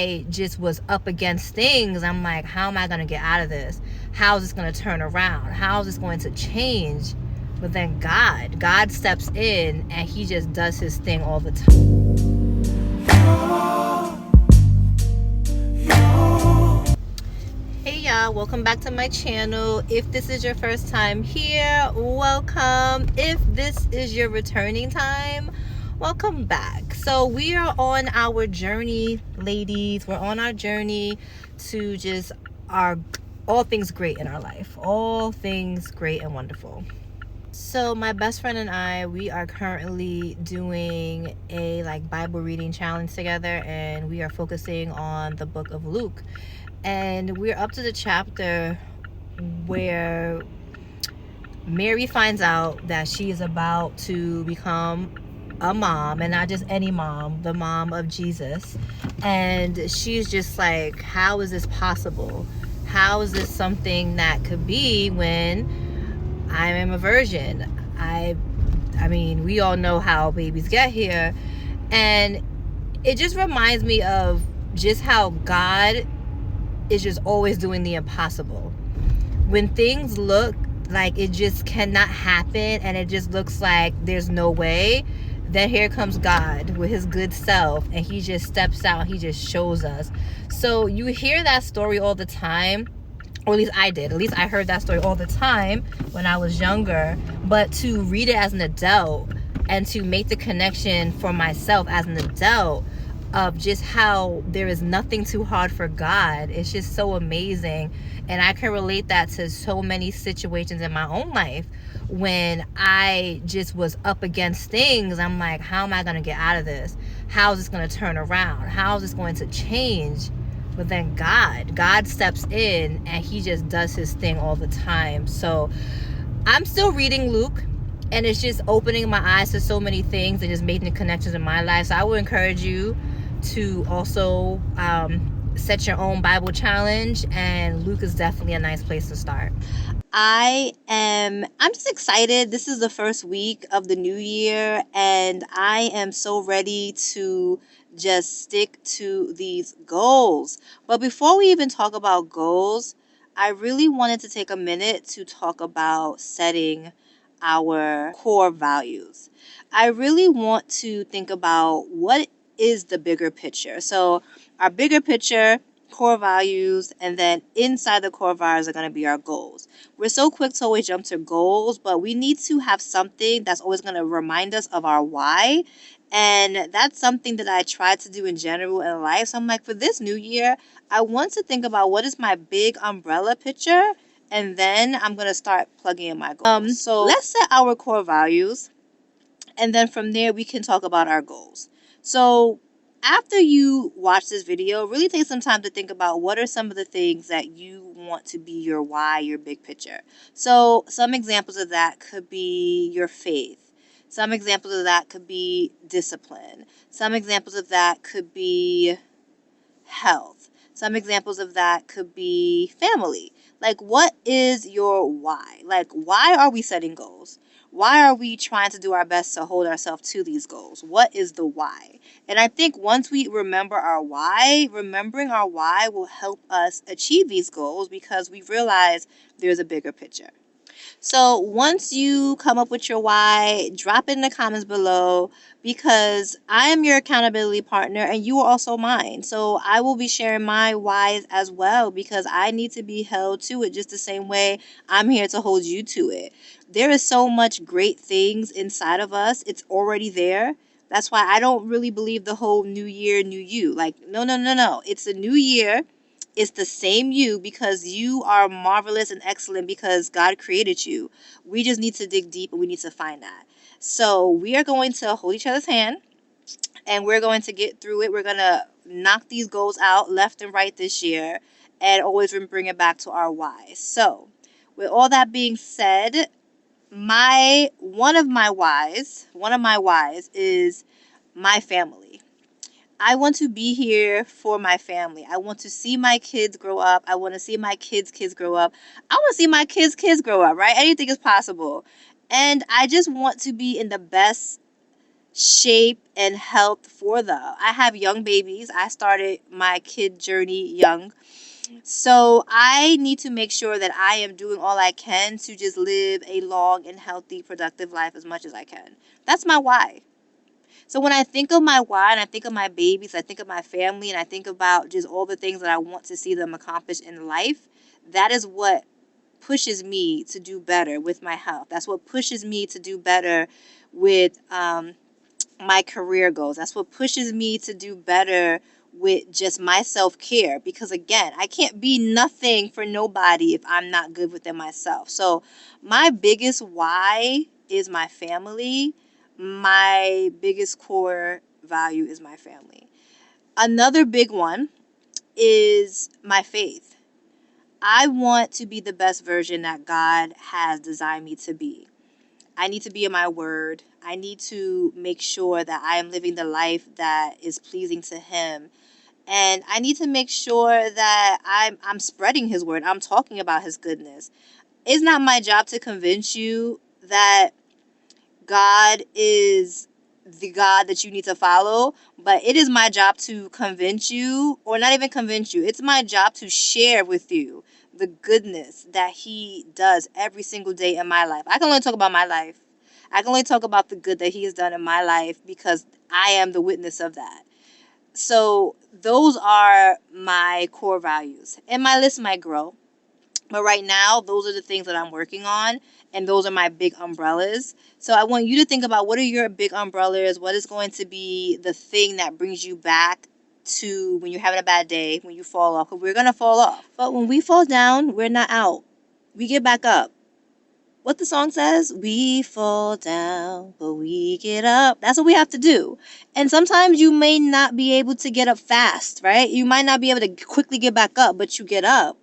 I just was up against things. I'm like, how am I going to get out of this? How is this going to turn around? How is this going to change? But then God steps in and he just does his thing all the time. Hey y'all, welcome back to my channel. If this is your first time here, welcome. If this is your returning time, welcome back. So we are on our journey, ladies. We're on our journey to just all things great in our life. All things great and wonderful. So my best friend and I, we are currently doing a Bible reading challenge together, and we are focusing on the book of Luke. And we're up to the chapter where Mary finds out that she is about to become a mom, and not just any mom, the mom of Jesus. And she's just like, how is this possible? How is this something that could be when I am a virgin? I mean, we all know how babies get here. And it just reminds me of just how God is just always doing the impossible. When things look like it just cannot happen and it just looks like there's no way, then here comes God with his good self, and he just steps out, he just shows us. So you hear that story all the time, or at least I did. At least I heard that story all the time when I was younger. But to read it as an adult and to make the connection for myself as an adult of just how there is nothing too hard for God, it's just so amazing. And I can relate that to so many situations in my own life when I just was up against things. I'm like, how am I going to get out of this? How is this going to turn around? How is this going to change? But then God steps in and he just does his thing all the time. So I'm still reading Luke, and it's just opening my eyes to so many things and just making connections in my life. So I would encourage you to also set your own Bible challenge, and Luke is definitely a nice place to start. I'm just excited. This is the first week of the new year, and I am so ready to just stick to these goals. But before we even talk about goals, I really wanted to take a minute to talk about setting our core values. I really want to think about what is the bigger picture. So our bigger picture, core values, and then inside the core values are going to be our goals. We're so quick to always jump to goals, but we need to have something that's always going to remind us of our why. And that's something that I try to do in general in life. So I'm like, for this new year, I want to think about what is my big umbrella picture, and then I'm going to start plugging in my goals. So let's set our core values, and then from there we can talk about our goals. So after you watch this video, really take some time to think about what are some of the things that you want to be your why, your big picture. So some examples of that could be your faith. Some examples of that could be discipline. Some examples of that could be health. Some examples of that could be family. Like, what is your why? Like, why are we setting goals? Why are we trying to do our best to hold ourselves to these goals? What is the why? And I think once we remember our why, remembering our why will help us achieve these goals because we realize there's a bigger picture. So once you come up with your why, drop it in the comments below, because I am your accountability partner and you are also mine. So I will be sharing my whys as well, because I need to be held to it just the same way I'm here to hold you to it. There is so much great things inside of us. It's already there. That's why I don't really believe the whole new year, new you. Like, no. It's a new year. It's the same you, because you are marvelous and excellent because God created you. We just need to dig deep and we need to find that. So we are going to hold each other's hand and we're going to get through it. We're going to knock these goals out left and right this year and always bring it back to our why. So with all that being said, one of my whys is my family. I want to be here for my family. I want to see my kids grow up. I want to see my kids' kids grow up. I want to see my kids' kids grow up, right? Anything is possible. And I just want to be in the best shape and health for them. I have young babies. I started my kid journey young. So I need to make sure that I am doing all I can to just live a long and healthy, productive life as much as I can. That's my why. So when I think of my why and I think of my babies, I think of my family, and I think about just all the things that I want to see them accomplish in life, that is what pushes me to do better with my health. That's what pushes me to do better with my career goals. That's what pushes me to do better with just my self-care, because again, I can't be nothing for nobody if I'm not good within myself. So my biggest why is my family. My biggest core value is my family. Another big one is my faith. I want to be the best version that God has designed me to be. I need to be in my word. I need to make sure that I am living the life that is pleasing to Him. And I need to make sure that I'm spreading His word. I'm talking about His goodness. It's not my job to convince you that God is the God that you need to follow, but it is my job to convince you, or not even convince you. It's my job to share with you the goodness that He does every single day in my life. I can only talk about my life. I can only talk about the good that He has done in my life because I am the witness of that. So those are my core values. And my list might grow. But right now, those are the things that I'm working on, and those are my big umbrellas. So I want you to think about, what are your big umbrellas? What is going to be the thing that brings you back to when you're having a bad day, when you fall off? Because we're going to fall off. But when we fall down, we're not out. We get back up. What the song says, we fall down, but we get up. That's what we have to do. And sometimes you may not be able to get up fast, right? You might not be able to quickly get back up, but you get up.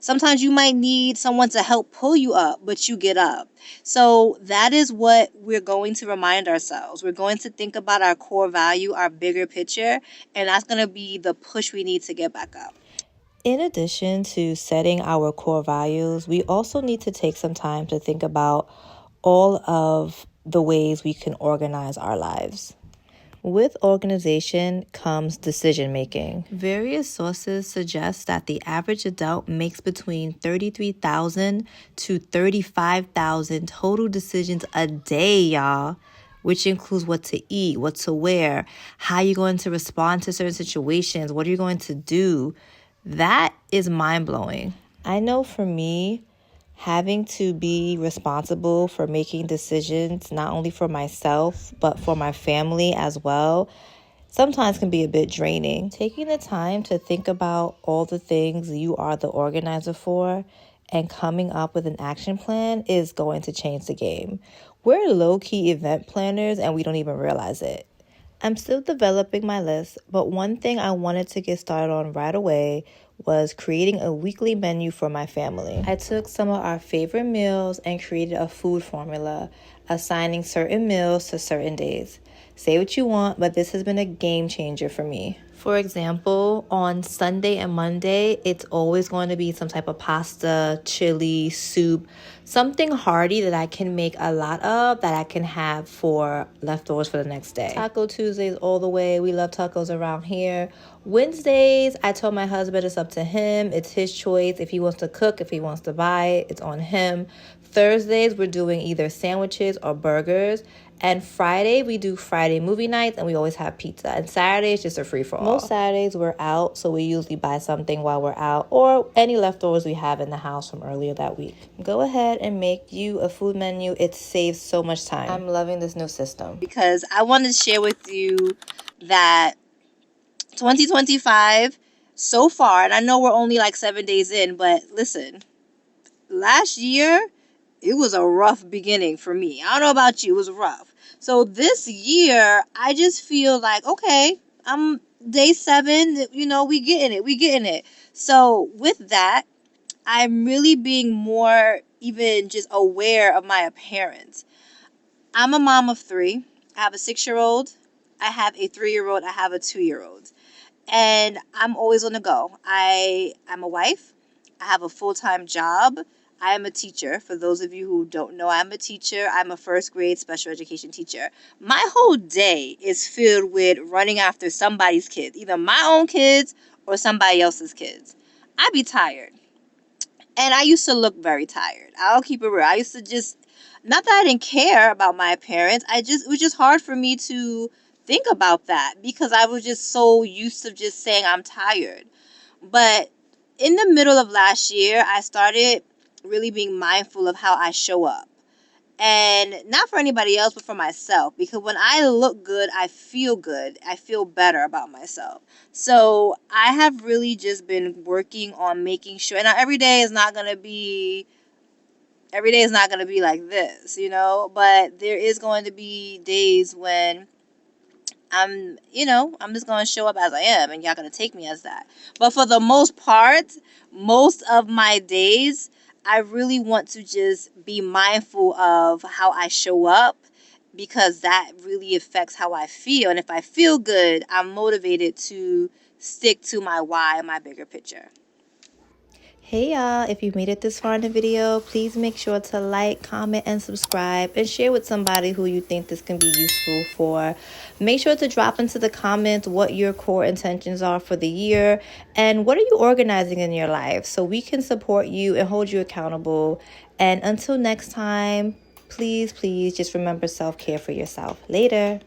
Sometimes you might need someone to help pull you up, but you get up. So that is what we're going to remind ourselves. We're going to think about our core value, our bigger picture, and that's going to be the push we need to get back up. In addition to setting our core values, we also need to take some time to think about all of the ways we can organize our lives. With organization comes decision making. Various sources suggest that the average adult makes between 33,000 to 35,000 total decisions a day, y'all, which includes what to eat, what to wear, how you're going to respond to certain situations, what are you going to do. That is mind-blowing. I know for me, having to be responsible for making decisions, not only for myself, but for my family as well, sometimes can be a bit draining. Taking the time to think about all the things you are the organizer for and coming up with an action plan is going to change the game. We're low-key event planners and we don't even realize it. I'm still developing my list, but one thing I wanted to get started on right away was creating a weekly menu for my family. I took some of our favorite meals and created a food formula, assigning certain meals to certain days. Say what you want, but this has been a game changer for me. For example, on Sunday and Monday, it's always going to be some type of pasta, chili, soup, something hearty that I can make a lot of that I can have for leftovers for the next day. Taco Tuesdays all the way. We love tacos around here. Wednesdays, I told my husband it's up to him. It's his choice. If he wants to cook, if he wants to buy it, it's on him. Thursdays, we're doing either sandwiches or burgers. And Friday, we do Friday movie nights, and we always have pizza. And Saturday is just a free-for-all. Most Saturdays, we're out, so we usually buy something while we're out, or any leftovers we have in the house from earlier that week. Go ahead and make you a food menu. It saves so much time. I'm loving this new system. Because I wanted to share with you that 2025, so far, and I know we're only like 7 days in, but listen, last year, it was a rough beginning for me. I don't know about you, it was rough. So this year, I just feel like, okay, I'm day 7, we getting it. So with that, I'm really being more even just aware of my appearance. I'm a mom of 3. I have a 6-year-old, I have a 3-year-old, I have a 2-year-old. And I'm always on the go. I'm a wife. I have a full-time job. I am a teacher. For those of you who don't know, I'm a teacher. I'm a first grade special education teacher. My whole day is filled with running after somebody's kids, either my own kids or somebody else's kids. I'd be tired. And I used to look very tired. I'll keep it real. I used to just, not that I didn't care about my appearance, it was just hard for me to think about that because I was just so used to just saying I'm tired. But in the middle of last year, I started really being mindful of how I show up. And not for anybody else, but for myself. Because when I look good, I feel good. I feel better about myself. So I have really just been working on making sure. Now, every day is not going to be like this, you know. But there is going to be days when I'm just going to show up as I am, and y'all going to take me as that. But for the most part, most of my days, I really want to just be mindful of how I show up because that really affects how I feel. And if I feel good, I'm motivated to stick to my why, my bigger picture. Hey y'all, if you made it this far in the video, please make sure to like, comment, and subscribe, and share with somebody who you think this can be useful for. Make sure to drop into the comments what your core intentions are for the year and what are you organizing in your life so we can support you and hold you accountable. And until next time, please just remember self-care for yourself. Later.